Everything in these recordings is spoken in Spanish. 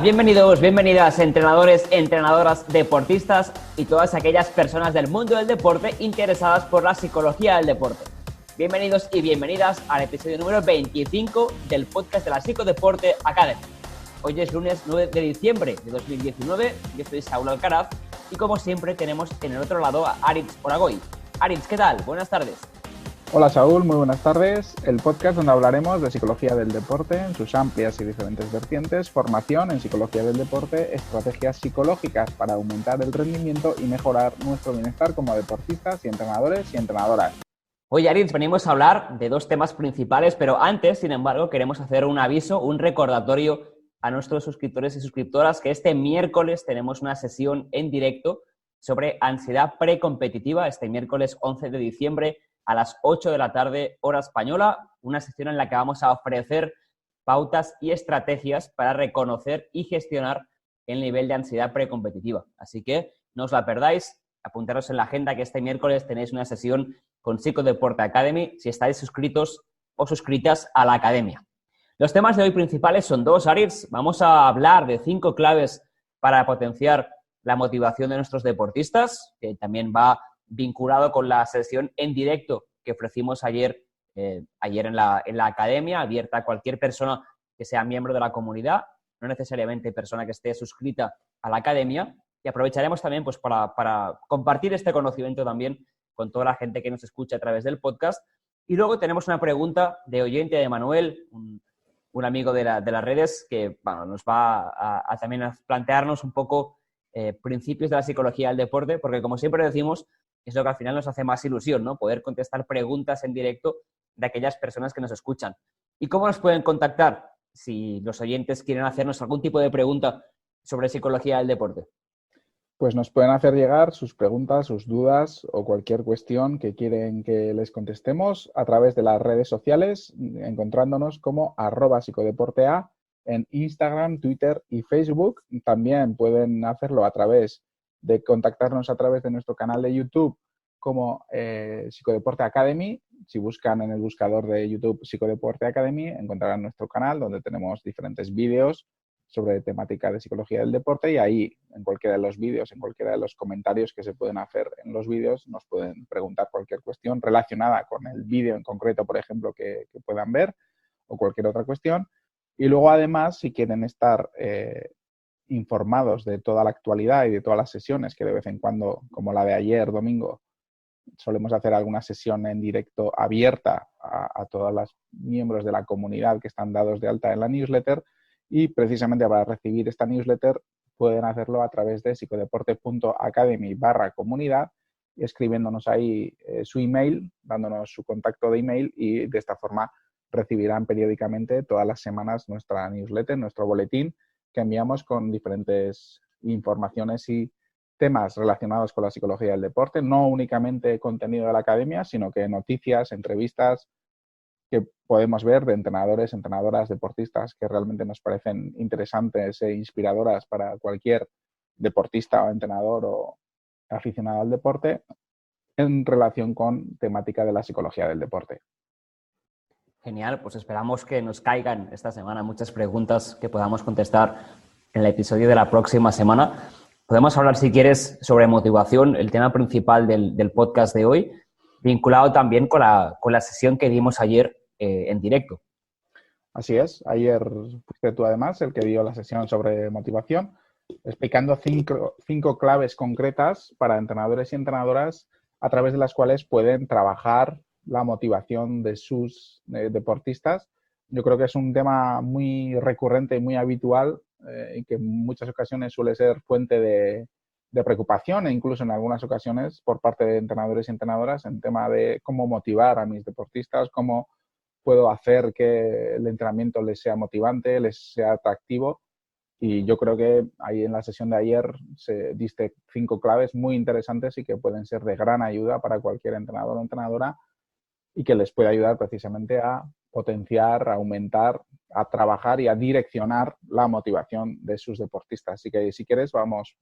Bienvenidos, bienvenidas entrenadores, entrenadoras, deportistas y todas aquellas personas del mundo del deporte interesadas por la psicología del deporte. Bienvenidos y bienvenidas al episodio número 25 del podcast de la Psicodeporte Academy. Hoy es lunes 9 de diciembre de 2019, yo soy Saúl Alcaraz y como siempre tenemos en el otro lado a Aritz Oragoy. Aritz, ¿qué tal? Buenas tardes. Hola Saúl, muy buenas tardes. El podcast donde hablaremos de psicología del deporte en sus amplias y diferentes vertientes, formación en psicología del deporte, estrategias psicológicas para aumentar el rendimiento y mejorar nuestro bienestar como deportistas y entrenadores y entrenadoras. Hoy, Aritz, venimos a hablar de dos temas principales, pero antes, sin embargo, queremos hacer un aviso, un recordatorio a nuestros suscriptores y suscriptoras que este miércoles tenemos una sesión en directo sobre ansiedad precompetitiva, este miércoles 11 de diciembre a las 8 de la tarde, hora española, una sesión en la que vamos a ofrecer pautas y estrategias para reconocer y gestionar el nivel de ansiedad precompetitiva. Así que no os la perdáis, apuntaros en la agenda que este miércoles tenéis una sesión con Psicodeporte Academy si estáis suscritos o suscritas a la academia. Los temas de hoy principales son dos, Aritz. Vamos a hablar de 5 claves para potenciar la motivación de nuestros deportistas, que también va vinculado con la sesión en directo que ofrecimos ayer en la academia, abierta a cualquier persona que sea miembro de la comunidad, no necesariamente persona que esté suscrita a la academia, y aprovecharemos también pues, para compartir este conocimiento también con toda la gente que nos escucha a través del podcast. Y luego tenemos una pregunta de oyente de Manuel, un amigo de las redes, que bueno, nos va a también a plantearnos un poco principios de la psicología del deporte, porque como siempre decimos, es lo que al final nos hace más ilusión, ¿no? Poder contestar preguntas en directo de aquellas personas que nos escuchan. ¿Y cómo nos pueden contactar si los oyentes quieren hacernos algún tipo de pregunta sobre psicología del deporte? Pues nos pueden hacer llegar sus preguntas, sus dudas o cualquier cuestión que quieren que les contestemos a través de las redes sociales, encontrándonos como @psicodeportea en Instagram, Twitter y Facebook. También pueden hacerlo a través de contactarnos a través de nuestro canal de YouTube como Psicodeporte Academy. Si buscan en el buscador de YouTube Psicodeporte Academy, encontrarán nuestro canal donde tenemos diferentes vídeos sobre temática de psicología del deporte y ahí, en cualquiera de los vídeos, en cualquiera de los comentarios que se pueden hacer en los vídeos, nos pueden preguntar cualquier cuestión relacionada con el vídeo en concreto, por ejemplo, que puedan ver o cualquier otra cuestión. Y luego, además, si quieren estar informados de toda la actualidad y de todas las sesiones que de vez en cuando, como la de ayer, domingo, solemos hacer alguna sesión en directo abierta a todos los miembros de la comunidad que están dados de alta en la newsletter, y precisamente para recibir esta newsletter pueden hacerlo a través de psicodeporte.academy/comunidad, escribiéndonos ahí su email, dándonos su contacto de email, y de esta forma recibirán periódicamente todas las semanas nuestra newsletter, nuestro boletín que enviamos con diferentes informaciones y temas relacionados con la psicología del deporte, no únicamente contenido de la academia, sino que noticias, entrevistas que podemos ver de entrenadores, entrenadoras, deportistas que realmente nos parecen interesantes e inspiradoras para cualquier deportista o entrenador o aficionado al deporte en relación con temática de la psicología del deporte. Genial, pues esperamos que nos caigan esta semana muchas preguntas que podamos contestar en el episodio de la próxima semana. Podemos hablar, si quieres, sobre motivación, el tema principal del podcast de hoy, vinculado también con la sesión que dimos ayer en directo. Así es, ayer fuiste tú además el que dio la sesión sobre motivación, explicando cinco claves concretas para entrenadores y entrenadoras a través de las cuales pueden trabajar la motivación de sus deportistas. Yo creo que es un tema muy recurrente y muy habitual y que en muchas ocasiones suele ser fuente de preocupación e incluso en algunas ocasiones por parte de entrenadores y entrenadoras en tema de cómo motivar a mis deportistas, cómo puedo hacer que el entrenamiento les sea motivante, les sea atractivo. Y yo creo que ahí en la sesión de ayer se diste 5 claves muy interesantes y que pueden ser de gran ayuda para cualquier entrenador o entrenadora y que les puede ayudar precisamente a potenciar, a aumentar, a trabajar y a direccionar la motivación de sus deportistas. Así que si quieres vamos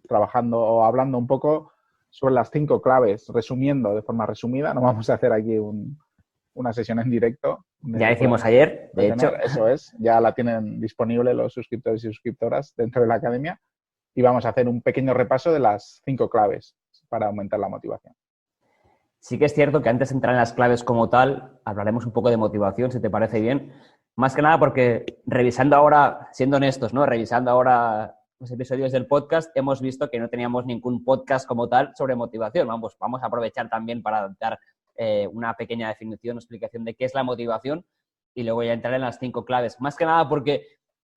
trabajando o hablando un poco sobre las 5 claves, resumiendo de forma resumida. No vamos a hacer aquí una sesión en directo, Ya hicimos ayer, de hecho. Eso es, ya la tienen disponible los suscriptores y suscriptoras dentro de la academia y vamos a hacer un pequeño repaso de las 5 claves para aumentar la motivación. Sí que es cierto que antes de entrar en las claves como tal, hablaremos un poco de motivación, si te parece bien. Más que nada porque revisando ahora, siendo honestos, ¿no? Revisando ahora los episodios del podcast, hemos visto que no teníamos ningún podcast como tal sobre motivación. Vamos a aprovechar también para dar una pequeña definición o explicación de qué es la motivación y luego ya entrar en las 5 claves. Más que nada porque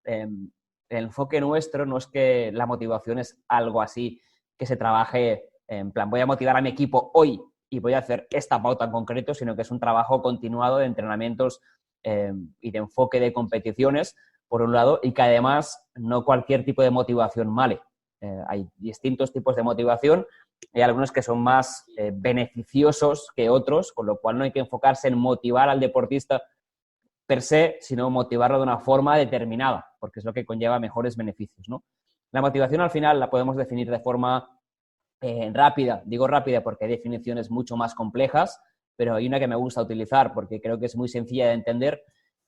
el enfoque nuestro no es que la motivación es algo así que se trabaje en plan, voy a motivar a mi equipo hoy y voy a hacer esta pauta en concreto, sino que es un trabajo continuado de entrenamientos y de enfoque de competiciones, por un lado, y que además no cualquier tipo de motivación vale. Hay distintos tipos de motivación, hay algunos que son más beneficiosos que otros, con lo cual no hay que enfocarse en motivar al deportista per se, sino motivarlo de una forma determinada, porque es lo que conlleva mejores beneficios, ¿no? La motivación al final la podemos definir de forma rápida. Digo rápida porque hay definiciones mucho más complejas, pero hay una que me gusta utilizar porque creo que es muy sencilla de entender,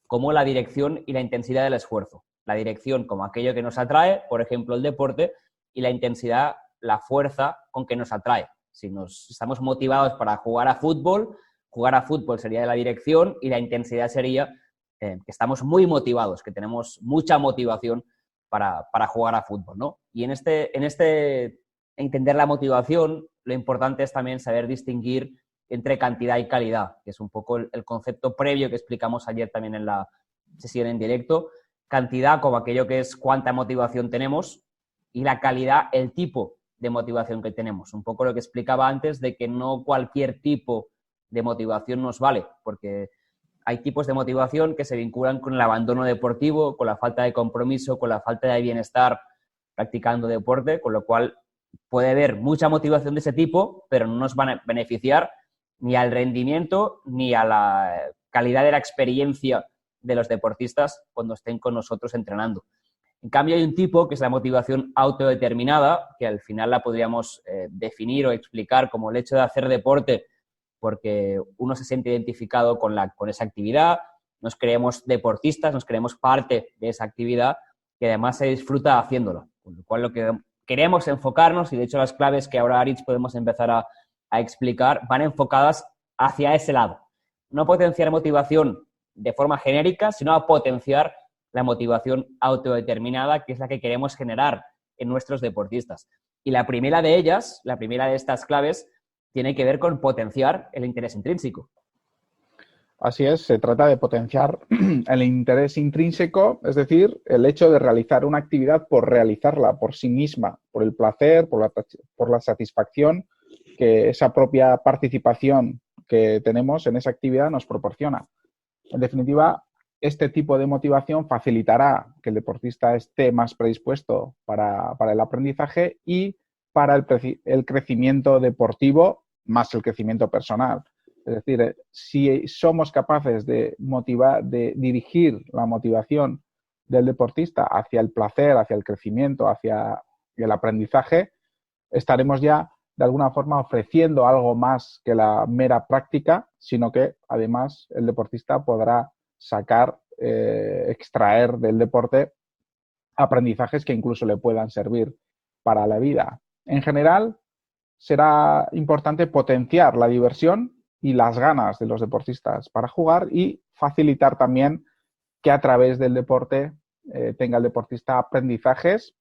como la dirección y la intensidad del esfuerzo. La dirección como aquello que nos atrae, por ejemplo, el deporte, y la intensidad, la fuerza con que nos atrae. Si estamos motivados para jugar a fútbol sería la dirección y la intensidad sería que estamos muy motivados, que tenemos mucha motivación para jugar a fútbol, ¿no? Y en este entender la motivación, lo importante es también saber distinguir entre cantidad y calidad, que es un poco el concepto previo que explicamos ayer también en la sesión en directo. Cantidad como aquello que es cuánta motivación tenemos y la calidad, el tipo de motivación que tenemos. Un poco lo que explicaba antes de que no cualquier tipo de motivación nos vale, porque hay tipos de motivación que se vinculan con el abandono deportivo, con la falta de compromiso, con la falta de bienestar practicando deporte, con lo cual puede haber mucha motivación de ese tipo, pero no nos van a beneficiar ni al rendimiento ni a la calidad de la experiencia de los deportistas cuando estén con nosotros entrenando. En cambio, hay un tipo que es la motivación autodeterminada, que al final la podríamos definir o explicar como el hecho de hacer deporte porque uno se siente identificado con esa actividad, nos creemos deportistas, nos creemos parte de esa actividad y además se disfruta haciéndolo. Con lo cual, lo que queremos enfocarnos, y de hecho las claves que ahora, Aritz, podemos empezar a explicar, van enfocadas hacia ese lado. No potenciar motivación de forma genérica, sino a potenciar la motivación autodeterminada, que es la que queremos generar en nuestros deportistas. Y la primera de ellas, la primera de estas claves, tiene que ver con potenciar el interés intrínseco. Así es, se trata de potenciar el interés intrínseco, es decir, el hecho de realizar una actividad por realizarla por sí misma, por el placer, por la satisfacción que esa propia participación que tenemos en esa actividad nos proporciona. En definitiva, este tipo de motivación facilitará que el deportista esté más predispuesto para el aprendizaje y para el crecimiento deportivo más el crecimiento personal. Es decir, si somos capaces de dirigir la motivación del deportista hacia el placer, hacia el crecimiento, hacia el aprendizaje, estaremos ya de alguna forma ofreciendo algo más que la mera práctica, sino que además el deportista podrá extraer del deporte aprendizajes que incluso le puedan servir para la vida. En general, será importante potenciar la diversión y las ganas de los deportistas para jugar y facilitar también que a través del deporte tenga el deportista aprendizajes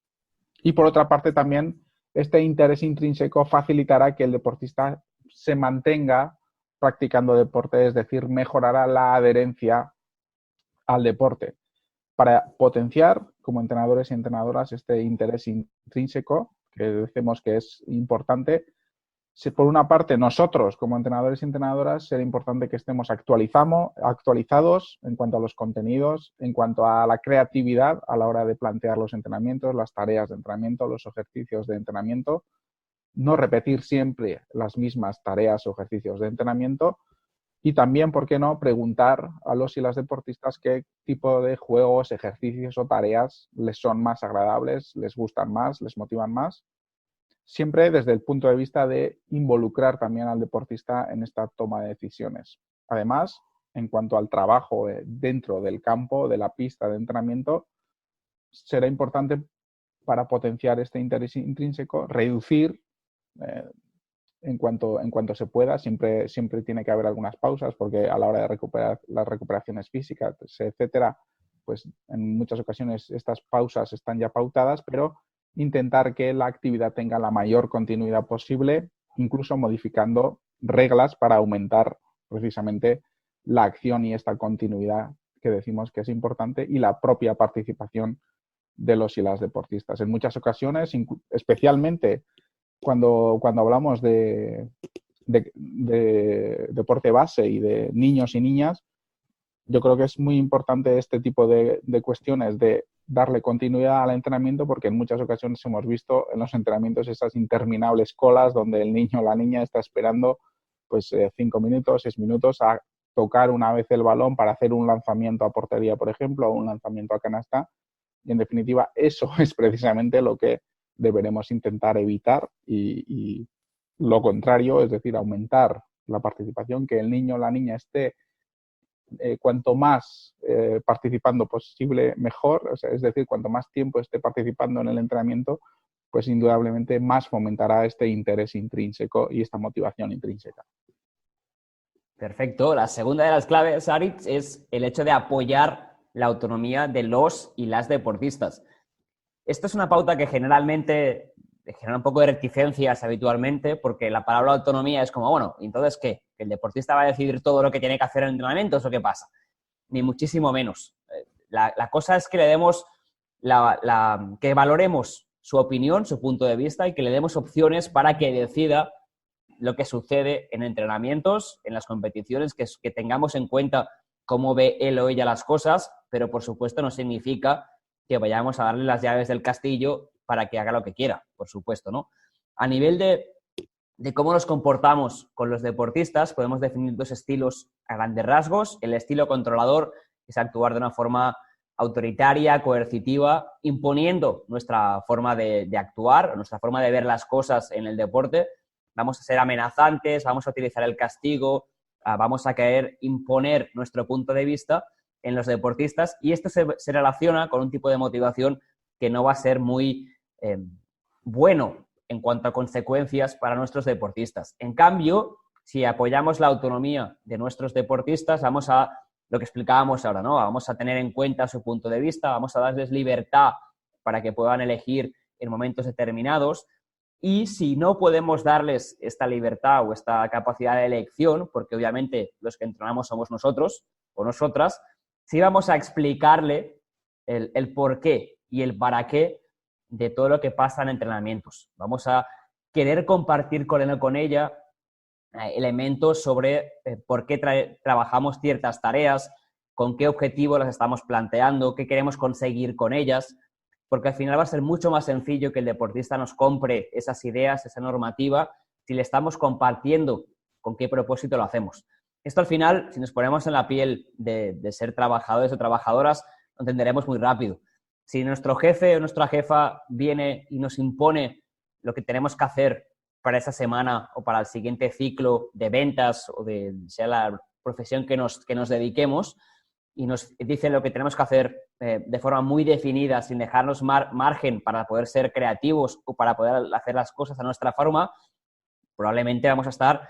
y por otra parte también este interés intrínseco facilitará que el deportista se mantenga practicando deporte, es decir, mejorará la adherencia al deporte. Para potenciar como entrenadores y entrenadoras este interés intrínseco, que decimos que es importante, por una parte, nosotros como entrenadores y entrenadoras, será importante que estemos actualizados en cuanto a los contenidos, en cuanto a la creatividad a la hora de plantear los entrenamientos, las tareas de entrenamiento, los ejercicios de entrenamiento. No repetir siempre las mismas tareas o ejercicios de entrenamiento y también, ¿por qué no?, preguntar a los y las deportistas qué tipo de juegos, ejercicios o tareas les son más agradables, les gustan más, les motivan más. Siempre desde el punto de vista de involucrar también al deportista en esta toma de decisiones. Además, en cuanto al trabajo dentro del campo, de la pista de entrenamiento, será importante para potenciar este interés intrínseco, reducir en cuanto se pueda. Siempre tiene que haber algunas pausas porque a la hora de recuperar las recuperaciones físicas, etcétera, pues en muchas ocasiones estas pausas están ya pautadas, pero intentar que la actividad tenga la mayor continuidad posible, incluso modificando reglas para aumentar precisamente la acción y esta continuidad que decimos que es importante y la propia participación de los y las deportistas. En muchas ocasiones, especialmente cuando hablamos de deporte base y de niños y niñas, yo creo que es muy importante este tipo de cuestiones de darle continuidad al entrenamiento, porque en muchas ocasiones hemos visto en los entrenamientos esas interminables colas donde el niño o la niña está esperando pues 5 minutos, 6 minutos a tocar una vez el balón para hacer un lanzamiento a portería, por ejemplo, o un lanzamiento a canasta. Y en definitiva, eso es precisamente lo que deberemos intentar evitar y lo contrario, es decir, aumentar la participación, que el niño o la niña esté cuanto más participando posible, mejor. O sea, es decir, cuanto más tiempo esté participando en el entrenamiento, pues indudablemente más fomentará este interés intrínseco y esta motivación intrínseca. Perfecto. La segunda de las claves, Aritz, es el hecho de apoyar la autonomía de los y las deportistas. Esto es una pauta que generalmente genera un poco de reticencias habitualmente, porque la palabra autonomía es como, bueno, ¿entonces qué? ¿Que el deportista va a decidir todo lo que tiene que hacer en entrenamientos o qué pasa? Ni muchísimo menos. La cosa es que le demos, que valoremos su opinión, su punto de vista y que le demos opciones para que decida lo que sucede en entrenamientos, en las competiciones, que tengamos en cuenta cómo ve él o ella las cosas, pero por supuesto no significa que vayamos a darle las llaves del castillo para que haga lo que quiera, por supuesto, ¿no? A nivel de cómo nos comportamos con los deportistas, podemos definir dos estilos a grandes rasgos. El estilo controlador es actuar de una forma autoritaria, coercitiva, imponiendo nuestra forma de actuar, nuestra forma de ver las cosas en el deporte. Vamos a ser amenazantes, vamos a utilizar el castigo, vamos a querer imponer nuestro punto de vista en los deportistas, y esto se relaciona con un tipo de motivación que no va a ser muy bueno en cuanto a consecuencias para nuestros deportistas. En cambio, si apoyamos la autonomía de nuestros deportistas, vamos a, lo que explicábamos ahora, ¿no? Vamos a tener en cuenta su punto de vista, vamos a darles libertad para que puedan elegir en momentos determinados. Y si no podemos darles esta libertad o esta capacidad de elección, porque obviamente los que entrenamos somos nosotros o nosotras, sí vamos a explicarle el por qué y el para qué de todo lo que pasa en entrenamientos. Vamos a querer compartir con él o con ella elementos sobre por qué trabajamos ciertas tareas, con qué objetivos las estamos planteando, qué queremos conseguir con ellas, porque al final va a ser mucho más sencillo que el deportista nos compre esas ideas, esa normativa, si le estamos compartiendo con qué propósito lo hacemos. Esto al final, si nos ponemos en la piel de ser trabajadores o trabajadoras, lo entenderemos muy rápido. Si nuestro jefe o nuestra jefa viene y nos impone lo que tenemos que hacer para esa semana o para el siguiente ciclo de ventas o de sea la profesión que nos dediquemos, y nos dice lo que tenemos que hacer de forma muy definida, sin dejarnos margen para poder ser creativos o para poder hacer las cosas a nuestra forma, probablemente vamos a estar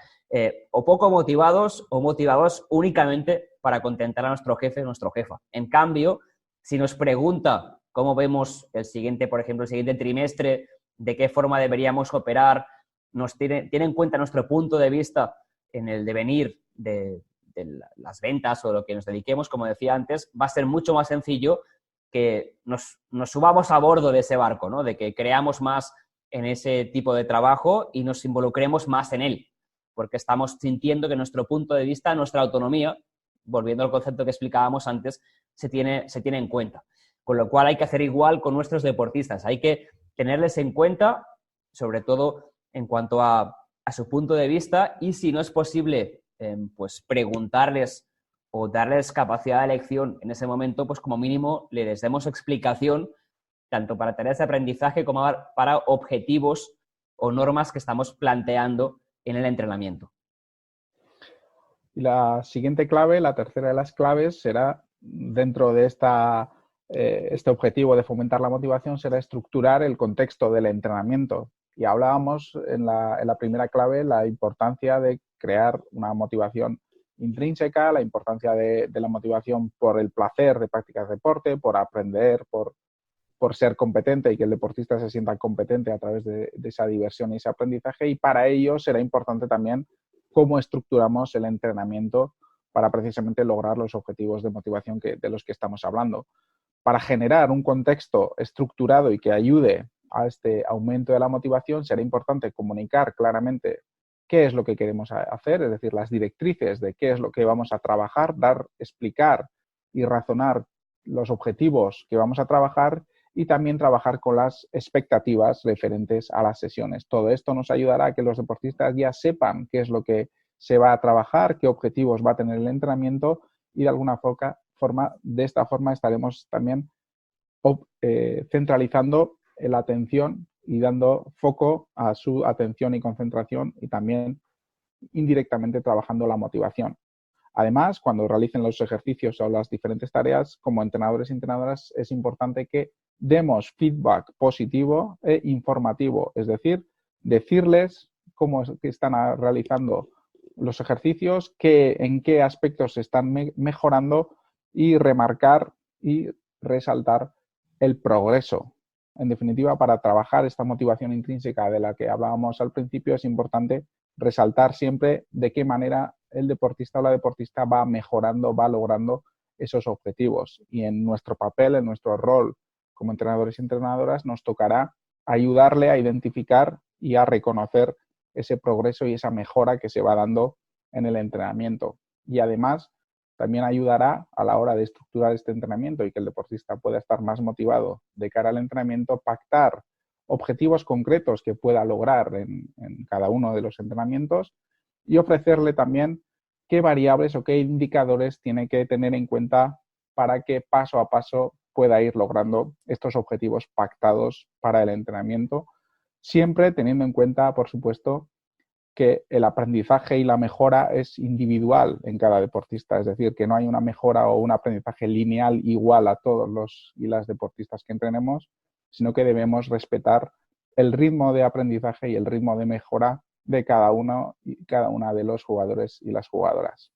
o poco motivados o motivados únicamente para contentar a nuestro jefe o nuestra jefa. En cambio, si nos pregunta cómo vemos el siguiente, por ejemplo, el siguiente trimestre, de qué forma deberíamos operar, nos tiene en cuenta nuestro punto de vista en el devenir de las ventas o lo que nos dediquemos, como decía antes, va a ser mucho más sencillo que nos subamos a bordo de ese barco, ¿no? De que creamos más en ese tipo de trabajo y nos involucremos más en él, porque estamos sintiendo que nuestro punto de vista, nuestra autonomía, volviendo al concepto que explicábamos antes, se tiene en cuenta. Con lo cual hay que hacer igual con nuestros deportistas, hay que tenerles en cuenta, sobre todo en cuanto a su punto de vista, y si no es posible pues preguntarles o darles capacidad de elección en ese momento, pues como mínimo les demos explicación tanto para tareas de aprendizaje como para objetivos o normas que estamos planteando en el entrenamiento. Y la siguiente clave, la tercera de las claves, será dentro de este objetivo de fomentar la motivación, será estructurar el contexto del entrenamiento. Y hablábamos en la primera clave la importancia de crear una motivación intrínseca, la importancia de la motivación por el placer de practicar deporte, por aprender, por ser competente y que el deportista se sienta competente a través de esa diversión y ese aprendizaje. Y para ello será importante también cómo estructuramos el entrenamiento para precisamente lograr los objetivos de motivación de los que estamos hablando. Para generar un contexto estructurado y que ayude a este aumento de la motivación, será importante comunicar claramente qué es lo que queremos hacer, es decir, las directrices de qué es lo que vamos a trabajar, explicar y razonar los objetivos que vamos a trabajar y también trabajar con las expectativas referentes a las sesiones. Todo esto nos ayudará a que los deportistas ya sepan qué es lo que se va a trabajar, qué objetivos va a tener el entrenamiento y de alguna forma, de esta forma estaremos también centralizando la atención y dando foco a su atención y concentración y también indirectamente trabajando la motivación. Además, cuando realicen los ejercicios o las diferentes tareas, como entrenadores y entrenadoras, es importante que demos feedback positivo e informativo, es decir, decirles cómo están realizando los ejercicios, en qué aspectos se están mejorando y remarcar y resaltar el progreso. En definitiva, para trabajar esta motivación intrínseca de la que hablábamos al principio, es importante resaltar siempre de qué manera el deportista o la deportista va mejorando, va logrando esos objetivos. Y en nuestro papel, en nuestro rol como entrenadores y entrenadoras, nos tocará ayudarle a identificar y a reconocer ese progreso y esa mejora que se va dando en el entrenamiento. Y además, también ayudará a la hora de estructurar este entrenamiento y que el deportista pueda estar más motivado de cara al entrenamiento, pactar objetivos concretos que pueda lograr en cada uno de los entrenamientos y ofrecerle también qué variables o qué indicadores tiene que tener en cuenta para que paso a paso pueda ir logrando estos objetivos pactados para el entrenamiento, siempre teniendo en cuenta, por supuesto, que el aprendizaje y la mejora es individual en cada deportista, es decir, que no hay una mejora o un aprendizaje lineal igual a todos los y las deportistas que entrenemos, sino que debemos respetar el ritmo de aprendizaje y el ritmo de mejora de cada uno y cada una de los jugadores y las jugadoras.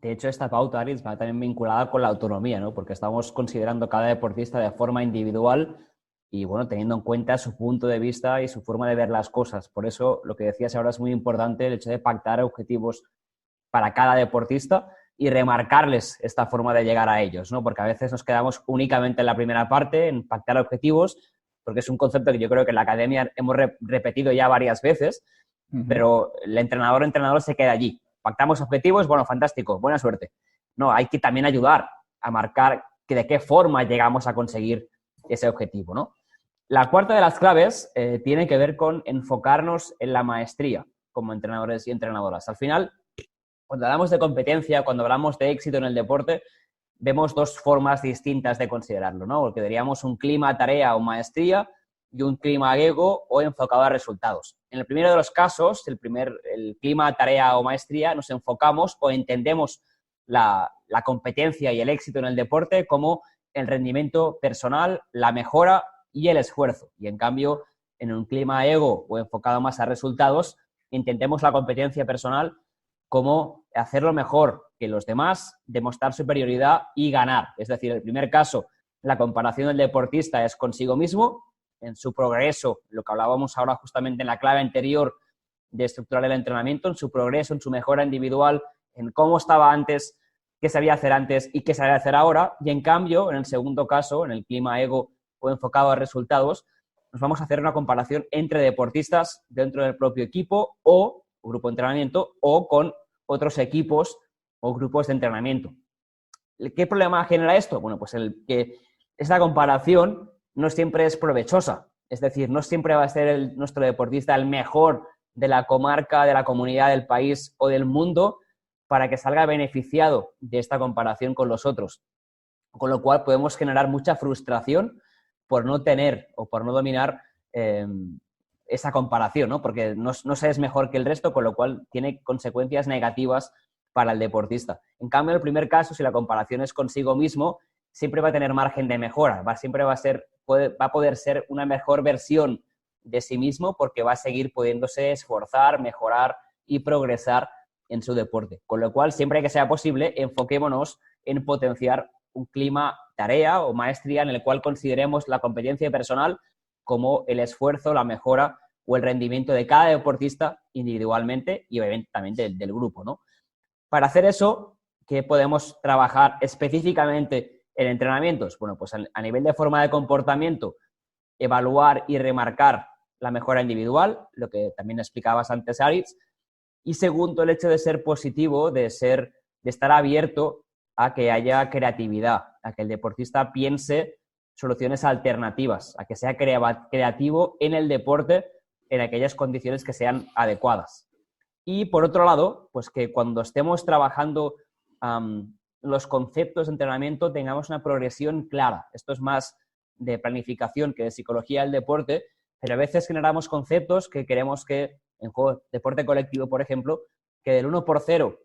De hecho, esta pauta, Aritz, va también vinculada con la autonomía, ¿no? Porque estamos considerando cada deportista de forma individual y, bueno, teniendo en cuenta su punto de vista y su forma de ver las cosas. Por eso, lo que decías ahora es muy importante, el hecho de pactar objetivos para cada deportista y remarcarles esta forma de llegar a ellos, ¿no? Porque a veces nos quedamos únicamente en la primera parte, en pactar objetivos, porque es un concepto que yo creo que en la academia hemos repetido ya varias veces, pero el entrenador se queda allí. Pactamos objetivos, bueno, fantástico, buena suerte. No, hay que también ayudar a marcar de qué forma llegamos a conseguir ese objetivo, ¿no? La cuarta de las claves tiene que ver con enfocarnos en la maestría como entrenadores y entrenadoras. Al final, cuando hablamos de competencia, cuando hablamos de éxito en el deporte, vemos dos formas distintas de considerarlo, ¿no? Porque diríamos un clima, tarea o maestría y un clima ego o enfocado a resultados. En el primero de los casos, el clima, tarea o maestría, nos enfocamos o entendemos la competencia y el éxito en el deporte como el rendimiento personal, la mejora y el esfuerzo. Y en cambio, en un clima ego o enfocado más a resultados, entendemos la competencia personal como hacerlo mejor que los demás, demostrar superioridad y ganar. Es decir, en el primer caso, la comparación del deportista es consigo mismo, en su progreso, lo que hablábamos ahora justamente en la clave anterior de estructurar el entrenamiento, en su progreso, en su mejora individual, en cómo estaba antes, qué sabía hacer antes y qué sabía hacer ahora. Y en cambio, en el segundo caso, en el clima ego o enfocado a resultados, nos vamos a hacer una comparación entre deportistas dentro del propio equipo o grupo de entrenamiento o con otros equipos o grupos de entrenamiento. ¿Qué problema genera esto? Bueno, pues el que esta comparación no siempre es provechosa. Es decir, no siempre va a ser nuestro deportista el mejor de la comarca, de la comunidad, del país o del mundo para que salga beneficiado de esta comparación con los otros. Con lo cual podemos generar mucha frustración por no tener o por no dominar esa comparación, ¿no? Porque no se es mejor que el resto, con lo cual tiene consecuencias negativas para el deportista. En cambio, en el primer caso, si la comparación es consigo mismo, siempre va a tener margen de mejora, siempre va a poder ser una mejor versión de sí mismo porque va a seguir pudiéndose esforzar, mejorar y progresar en su deporte. Con lo cual, siempre que sea posible, enfoquémonos en potenciar un clima, tarea o maestría en el cual consideremos la competencia personal como el esfuerzo, la mejora o el rendimiento de cada deportista individualmente y obviamente también del grupo, ¿no? Para hacer eso, ¿qué podemos trabajar específicamente en entrenamientos? Bueno, pues a nivel de forma de comportamiento, evaluar y remarcar la mejora individual, lo que también explicabas antes, Aritz. Y segundo, el hecho de ser positivo, de estar abierto a que haya creatividad, a que el deportista piense soluciones alternativas, a que sea creativo en el deporte en aquellas condiciones que sean adecuadas. Y por otro lado, pues que cuando estemos trabajando los conceptos de entrenamiento tengamos una progresión clara. Esto es más de planificación que de psicología del deporte, pero a veces generamos conceptos que queremos que, en juego, deporte colectivo, por ejemplo, que del 1-0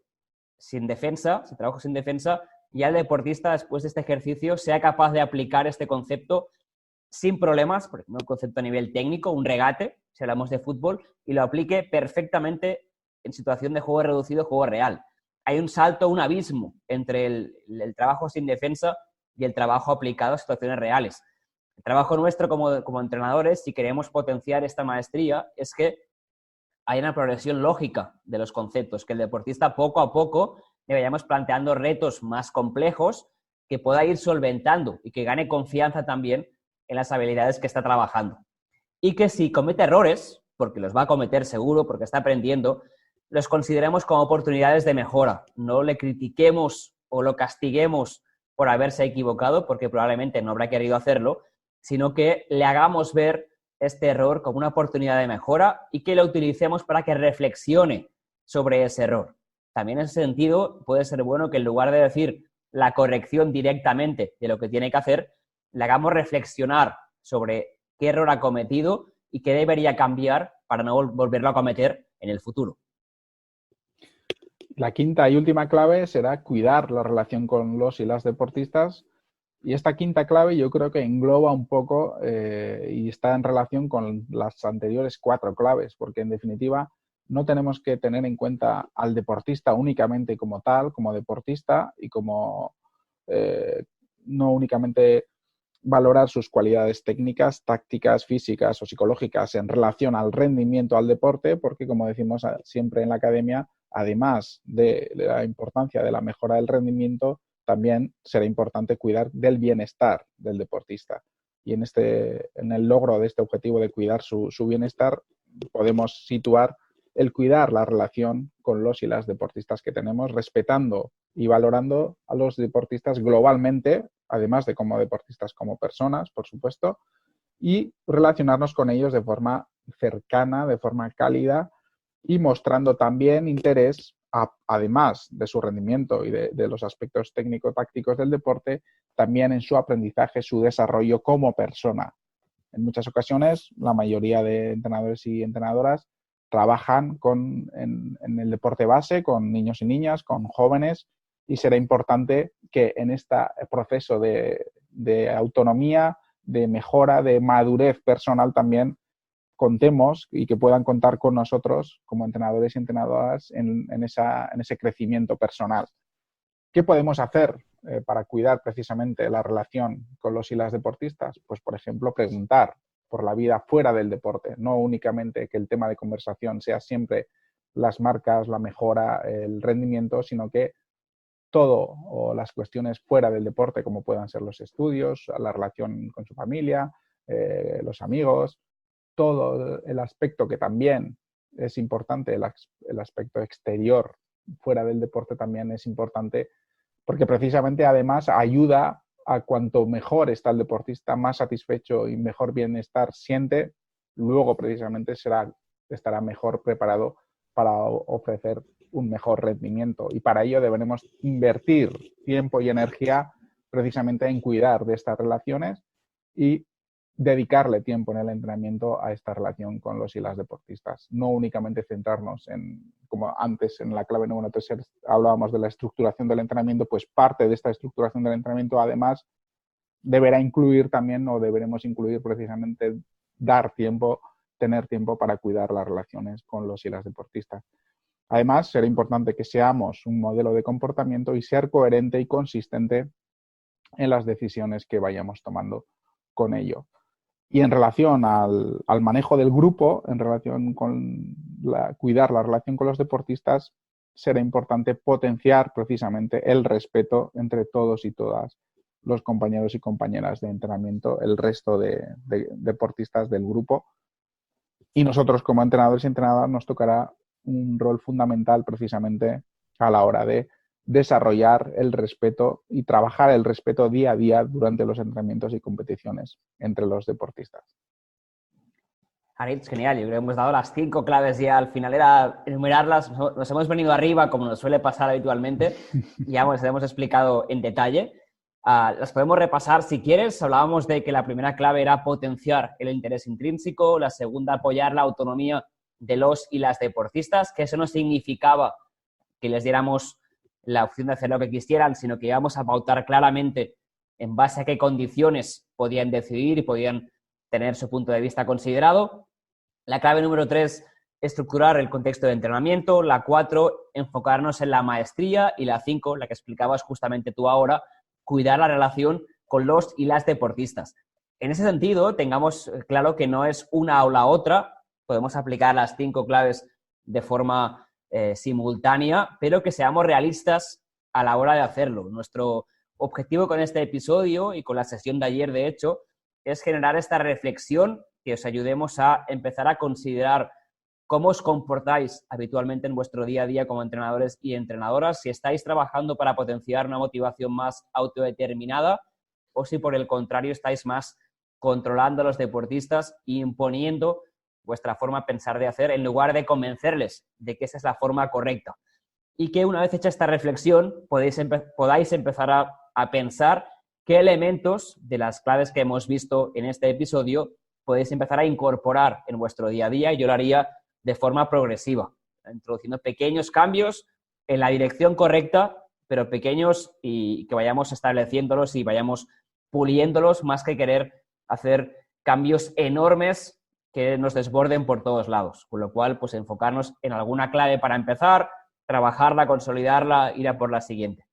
sin defensa, si trabajo sin defensa, ya el deportista después de este ejercicio sea capaz de aplicar este concepto sin problemas, por ejemplo, un concepto a nivel técnico, un regate, si hablamos de fútbol, y lo aplique perfectamente en situación de juego reducido, juego real. Hay un salto, un abismo entre el trabajo sin defensa y el trabajo aplicado a situaciones reales. El trabajo nuestro como entrenadores, si queremos potenciar esta maestría, es que hay una progresión lógica de los conceptos, que el deportista poco a poco le vayamos planteando retos más complejos que pueda ir solventando y que gane confianza también en las habilidades que está trabajando. Y que si comete errores, porque los va a cometer seguro, porque está aprendiendo, los consideremos como oportunidades de mejora. No le critiquemos o lo castiguemos por haberse equivocado, porque probablemente no habrá querido hacerlo, sino que le hagamos ver este error como una oportunidad de mejora y que lo utilicemos para que reflexione sobre ese error. También en ese sentido puede ser bueno que en lugar de decir la corrección directamente de lo que tiene que hacer, le hagamos reflexionar sobre qué error ha cometido y qué debería cambiar para no volverlo a cometer en el futuro. La quinta y última clave será cuidar la relación con los y las deportistas. Y esta quinta clave yo creo que engloba un poco y está en relación con las anteriores 4 claves, porque en definitiva no tenemos que tener en cuenta al deportista únicamente como tal, como deportista y como no únicamente valorar sus cualidades técnicas, tácticas, físicas o psicológicas en relación al rendimiento al deporte, porque como decimos siempre en la academia, además de la importancia de la mejora del rendimiento, también será importante cuidar del bienestar del deportista. Y en el logro de este objetivo de cuidar su bienestar, podemos situar el cuidar la relación con los y las deportistas que tenemos, respetando y valorando a los deportistas globalmente, además de como deportistas, como personas, por supuesto, y relacionarnos con ellos de forma cercana, de forma cálida y mostrando también interés, además de su rendimiento y de los aspectos técnico-tácticos del deporte, también en su aprendizaje, su desarrollo como persona. En muchas ocasiones, la mayoría de entrenadores y entrenadoras trabajan en el deporte base con niños y niñas, con jóvenes, y será importante que en este proceso de autonomía, de mejora, de madurez personal también contemos y que puedan contar con nosotros como entrenadores y entrenadoras en ese crecimiento personal. ¿Qué podemos hacer para cuidar precisamente la relación con los y las deportistas? Pues, por ejemplo, preguntar por la vida fuera del deporte, no únicamente que el tema de conversación sea siempre las marcas, la mejora, el rendimiento, sino que todo o las cuestiones fuera del deporte, como puedan ser los estudios, la relación con su familia, los amigos, todo el aspecto que también es importante, el aspecto exterior fuera del deporte también es importante, porque precisamente además ayuda a cuanto mejor está el deportista, más satisfecho y mejor bienestar siente, luego precisamente estará mejor preparado para ofrecer un mejor rendimiento. Y para ello deberemos invertir tiempo y energía precisamente en cuidar de estas relaciones y dedicarle tiempo en el entrenamiento a esta relación con los y las deportistas. No únicamente centrarnos en, como antes en la clave número 3 hablábamos de la estructuración del entrenamiento, pues parte de esta estructuración del entrenamiento además deberá incluir también, o deberemos incluir precisamente, tener tiempo para cuidar las relaciones con los y las deportistas. Además, será importante que seamos un modelo de comportamiento y ser coherente y consistente en las decisiones que vayamos tomando con ello. Y en relación al manejo del grupo, en relación con cuidar la relación con los deportistas, será importante potenciar precisamente el respeto entre todos y todas los compañeros y compañeras de entrenamiento, el resto de deportistas del grupo. Y nosotros como entrenadores y entrenadoras nos tocará un rol fundamental precisamente a la hora de desarrollar el respeto y trabajar el respeto día a día durante los entrenamientos y competiciones entre los deportistas. Aritz, genial. Yo creo que hemos dado las 5 claves ya. Al final era enumerarlas. Nos hemos venido arriba, como nos suele pasar habitualmente. Ya las hemos explicado en detalle. Las podemos repasar si quieres. Hablábamos de que la primera clave era potenciar el interés intrínseco, la segunda apoyar la autonomía de los y las deportistas, que eso no significaba que les diéramos la opción de hacer lo que quisieran, sino que íbamos a pautar claramente en base a qué condiciones podían decidir y podían tener su punto de vista considerado. La clave número 3, estructurar el contexto de entrenamiento. La 4, enfocarnos en la maestría. Y la 5, la que explicabas justamente tú ahora, cuidar la relación con los y las deportistas. En ese sentido, tengamos claro que no es una o la otra. Podemos aplicar las 5 claves de forma simultánea, pero que seamos realistas a la hora de hacerlo. Nuestro objetivo con este episodio y con la sesión de ayer, de hecho, es generar esta reflexión que os ayudemos a empezar a considerar cómo os comportáis habitualmente en vuestro día a día como entrenadores y entrenadoras, si estáis trabajando para potenciar una motivación más autodeterminada o si por el contrario estáis más controlando a los deportistas e imponiendo vuestra forma de pensar de hacer en lugar de convencerles de que esa es la forma correcta. Y que una vez hecha esta reflexión podáis empezar a pensar qué elementos de las claves que hemos visto en este episodio podéis empezar a incorporar en vuestro día a día. Yo lo haría de forma progresiva, introduciendo pequeños cambios en la dirección correcta, pero pequeños y que vayamos estableciéndolos y vayamos puliéndolos más que querer hacer cambios enormes que nos desborden por todos lados. Con lo cual, pues enfocarnos en alguna clave para empezar, trabajarla, consolidarla, ir a por la siguiente.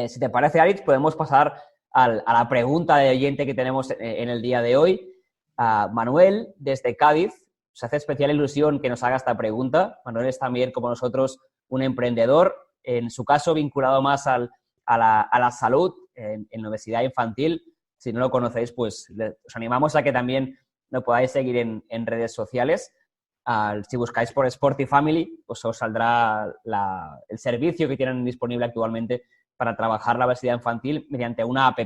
Si te parece, Aritz, podemos pasar a la pregunta de oyente que tenemos en el día de hoy. Manuel, desde Cádiz, se hace especial ilusión que nos haga esta pregunta. Manuel es también, como nosotros, un emprendedor, en su caso vinculado más a la salud en obesidad infantil. Si no lo conocéis, pues os animamos a que también lo podáis seguir en redes sociales. Si buscáis por Sporty Family, pues os saldrá el servicio que tienen disponible actualmente para trabajar la obesidad infantil mediante una app.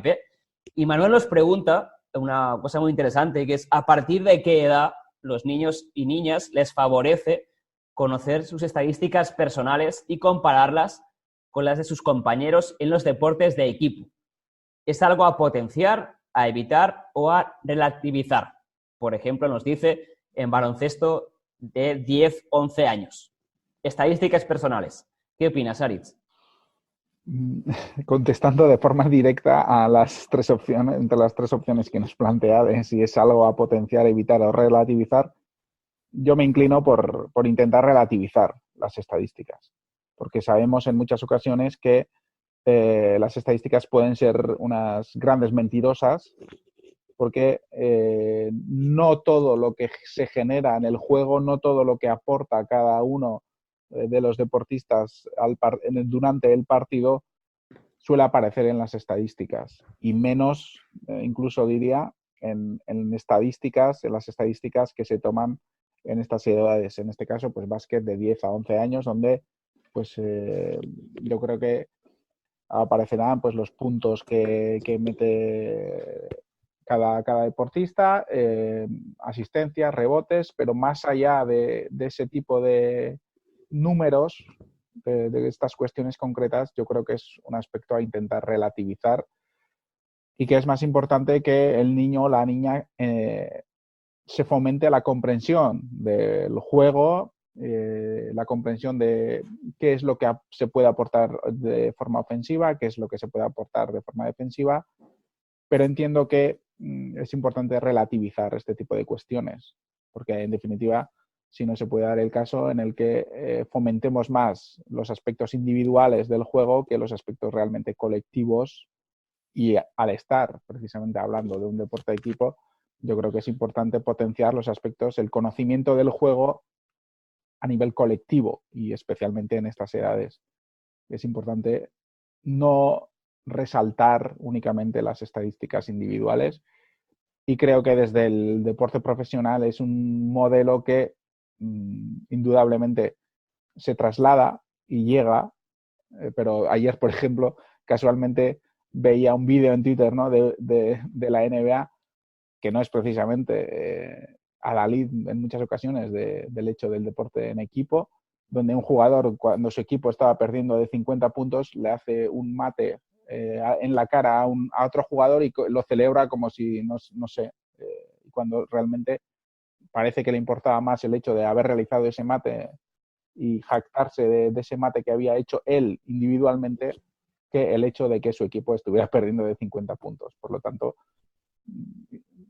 Y Manuel nos pregunta una cosa muy interesante, que es ¿a partir de qué edad los niños y niñas les favorece conocer sus estadísticas personales y compararlas con las de sus compañeros en los deportes de equipo? ¿Es algo a potenciar, a evitar o a relativizar? Por ejemplo, nos dice en baloncesto de 10, 11 años. Estadísticas personales. ¿Qué opinas, Aritz? Contestando de forma directa a las 3 opciones, entre las 3 opciones que nos plantea de si es algo a potenciar, evitar o relativizar, yo me inclino por intentar relativizar las estadísticas, porque sabemos en muchas ocasiones que las estadísticas pueden ser unas grandes mentirosas, porque no todo lo que se genera en el juego, no todo lo que aporta cada uno de los deportistas durante el partido suele aparecer en las estadísticas, y menos, incluso diría, en las estadísticas que se toman en estas edades. En este caso, pues básquet de 10 a 11 años, donde pues yo creo que aparecerán pues los puntos que mete cada deportista, asistencias, rebotes, pero más allá de ese tipo de números, de estas cuestiones concretas, yo creo que es un aspecto a intentar relativizar, y que es más importante que el niño o la niña se fomente la comprensión del juego, la comprensión de qué es lo que se puede aportar de forma ofensiva, qué es lo que se puede aportar de forma defensiva, pero entiendo que es importante relativizar este tipo de cuestiones, porque en definitiva, si no se puede dar el caso en el que fomentemos más los aspectos individuales del juego que los aspectos realmente colectivos, y al estar precisamente hablando de un deporte de equipo, yo creo que es importante potenciar los aspectos, el conocimiento del juego a nivel colectivo y especialmente en estas edades. Es importante no resaltar únicamente las estadísticas individuales, y creo que desde el deporte profesional es un modelo que indudablemente se traslada y llega, pero ayer, por ejemplo, casualmente veía un vídeo en Twitter, ¿no?, de la NBA, que no es precisamente a la lid en muchas ocasiones del hecho del deporte en equipo, donde un jugador, cuando su equipo estaba perdiendo de 50 puntos, le hace un mate en la cara a otro jugador y lo celebra como si, no sé, cuando realmente parece que le importaba más el hecho de haber realizado ese mate y jactarse de ese mate que había hecho él individualmente, que el hecho de que su equipo estuviera perdiendo de 50 puntos. Por lo tanto,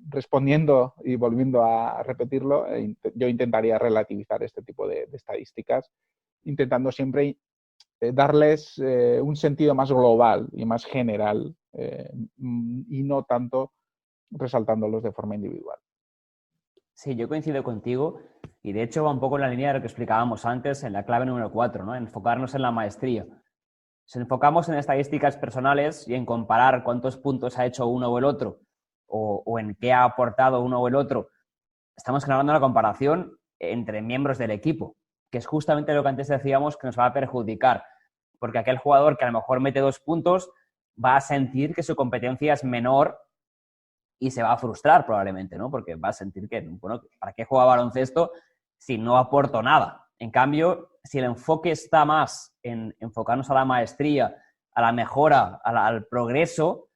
respondiendo y volviendo a repetirlo, yo intentaría relativizar este tipo de estadísticas, intentando siempre darles un sentido más global y más general, y no tanto resaltándolos de forma individual. Sí, yo coincido contigo y de hecho va un poco en la línea de lo que explicábamos antes en la clave número 4, ¿no? Enfocarnos en la maestría. Si enfocamos en estadísticas personales y en comparar cuántos puntos ha hecho uno o el otro o en qué ha aportado uno o el otro, estamos generando una comparación entre miembros del equipo, que es justamente lo que antes decíamos que nos va a perjudicar, porque aquel jugador que a lo mejor mete 2 puntos va a sentir que su competencia es menor y se va a frustrar probablemente, ¿no? Porque va a sentir que, bueno, ¿para qué juega baloncesto si no aporto nada? En cambio, si el enfoque está más en enfocarnos a la maestría, a la mejora, al progreso,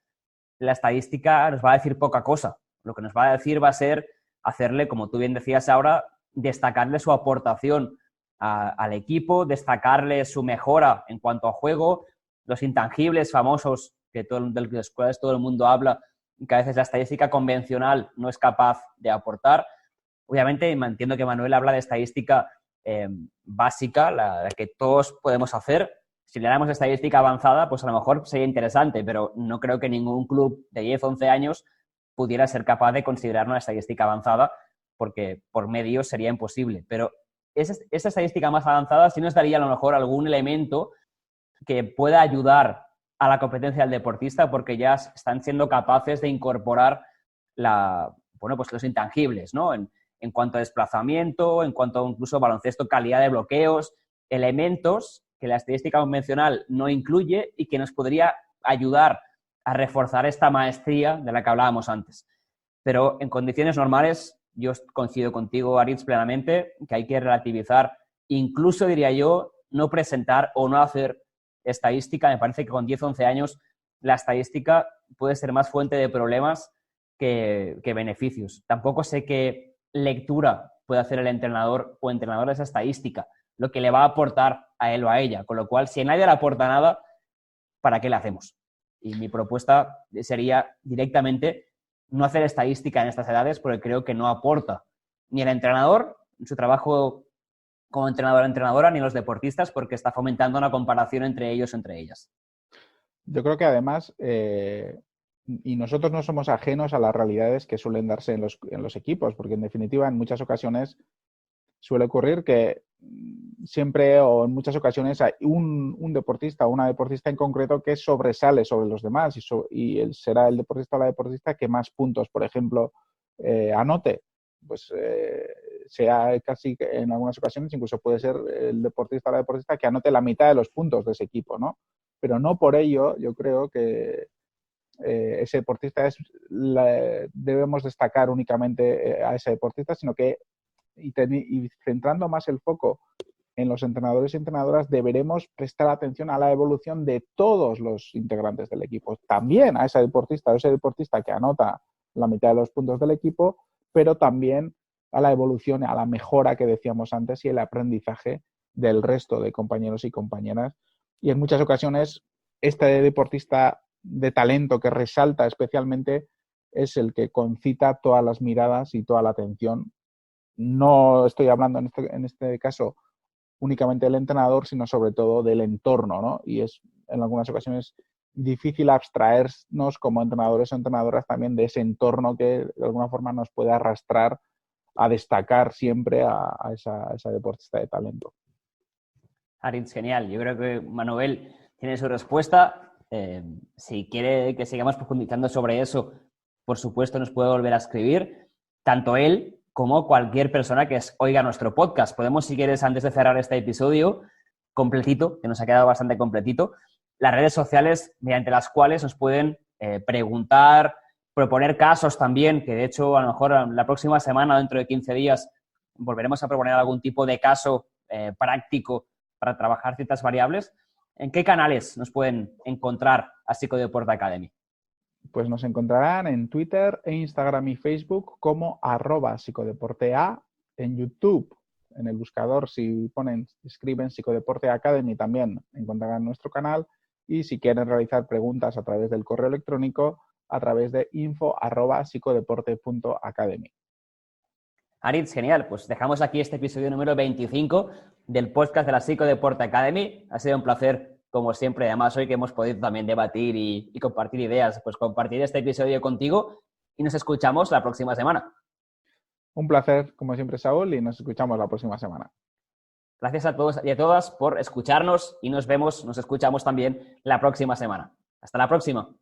la estadística nos va a decir poca cosa. Lo que nos va a decir va a ser hacerle, como tú bien decías ahora, destacarle su aportación al equipo, destacarle su mejora en cuanto a juego, los intangibles famosos de los cuales todo el mundo habla y que a veces la estadística convencional no es capaz de aportar. Obviamente, entiendo que Manuel habla de estadística básica, la que todos podemos hacer. Si le damos estadística avanzada, pues a lo mejor sería interesante, pero no creo que ningún club de 10, 11 años pudiera ser capaz de considerar una estadística avanzada, porque por medios sería imposible. Pero esa estadística más avanzada sí nos daría a lo mejor algún elemento que pueda ayudar a la competencia del deportista, porque ya están siendo capaces de incorporar pues los intangibles, ¿no? En cuanto a desplazamiento, en cuanto a incluso baloncesto, calidad de bloqueos, elementos que la estadística convencional no incluye y que nos podría ayudar a reforzar esta maestría de la que hablábamos antes. Pero en condiciones normales, yo coincido contigo, Aritz, plenamente, que hay que relativizar, incluso diría yo, no presentar o no hacer estadística. Me parece que con 10, 11 años la estadística puede ser más fuente de problemas que beneficios. Tampoco sé qué lectura puede hacer el entrenador o entrenadora de esa estadística, lo que le va a aportar a él o a ella. Con lo cual, si a nadie le aporta nada, ¿para qué le hacemos? Y mi propuesta sería directamente no hacer estadística en estas edades porque creo que no aporta ni el entrenador en su trabajo como entrenador o entrenadora, ni los deportistas, porque está fomentando una comparación entre ellos o entre ellas. Yo creo que además, y nosotros no somos ajenos a las realidades que suelen darse en los equipos, porque en definitiva en muchas ocasiones suele ocurrir que siempre o en muchas ocasiones hay un deportista o una deportista en concreto que sobresale sobre los demás y él será el deportista o la deportista que más puntos, por ejemplo, anote. Pues sea casi en algunas ocasiones incluso puede ser el deportista o la deportista que anote la mitad de los puntos de ese equipo, ¿no? Pero no por ello yo creo que ese deportista debemos destacar únicamente a ese deportista, sino que y centrando más el foco en los entrenadores y entrenadoras deberemos prestar atención a la evolución de todos los integrantes del equipo. También a ese deportista o ese deportista que anota la mitad de los puntos del equipo, pero también a la evolución, a la mejora que decíamos antes y el aprendizaje del resto de compañeros y compañeras. Y en muchas ocasiones este deportista de talento que resalta especialmente es el que concita todas las miradas y toda la atención. No estoy hablando en este caso únicamente del entrenador, sino sobre todo del entorno, ¿no? Y es en algunas ocasiones difícil abstraernos como entrenadores o entrenadoras también de ese entorno que de alguna forma nos puede arrastrar a destacar siempre a esa deportista de talento. Aritz, genial. Yo creo que Manuel tiene su respuesta. Si quiere que sigamos profundizando sobre eso, por supuesto nos puede volver a escribir, tanto él como cualquier persona que oiga nuestro podcast. Podemos, si quieres, antes de cerrar este episodio completito, que nos ha quedado bastante completito, las redes sociales mediante las cuales nos pueden preguntar, proponer casos también, que de hecho a lo mejor la próxima semana, dentro de 15 días, volveremos a proponer algún tipo de caso práctico para trabajar ciertas variables. ¿En qué canales nos pueden encontrar a Psicodeporte Academy? Pues nos encontrarán en Twitter, e Instagram y Facebook como @psicodeportea, en YouTube, en el buscador, si escriben Psicodeporte Academy, también encontrarán nuestro canal, y si quieren realizar preguntas a través del correo electrónico, a través de info@psicodeporte.academy. Aritz, genial. Pues dejamos aquí este episodio número 25 del podcast de la Psicodeporte Academy. Ha sido un placer, como siempre. Además, hoy que hemos podido también debatir y compartir ideas, pues compartir este episodio contigo y nos escuchamos la próxima semana. Un placer, como siempre, Saúl, y nos escuchamos la próxima semana. Gracias a todos y a todas por escucharnos y nos escuchamos también la próxima semana. Hasta la próxima.